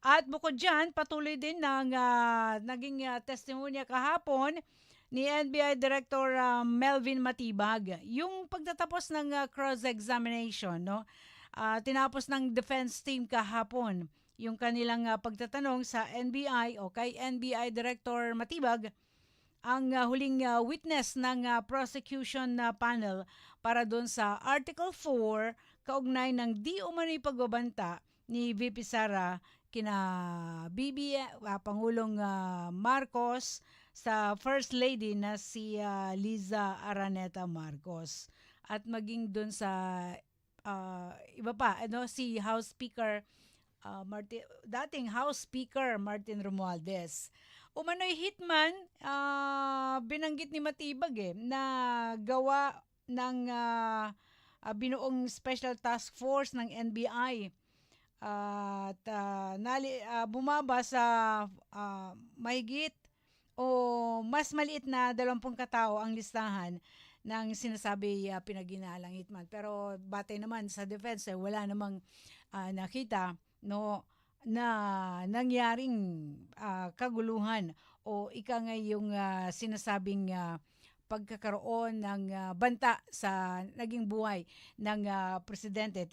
At bukod diyan, patuloy din ng naging testimonya kahapon ni NBI Director Melvin Matibag. Yung pagtatapos ng cross-examination, no? Tinapos ng defense team kahapon yung kanilang pagtatanong sa NBI o kay NBI Director Matibag, ang huling witness ng prosecution panel para doon sa Article 4 kaugnay ng di umano'y pagbabanta ni VP Sara kina Pangulong Marcos sa First Lady na si Liza Araneta Marcos, at maging doon sa iba pa, ano, si House Speaker dating House Speaker Martin Romualdez. Umano'y hitman, binanggit ni Matibag na gawa ng binuong Special Task Force ng NBI at bumaba sa mahigit o mas maliit na 20 katao ang listahan ng sinasabi pinaginalang hitman. Pero batay naman sa defense, wala namang nakita, no, na nangyaring kaguluhan o ika nga yung sinasabing pagkakaroon ng banta sa naging buhay ng presidente.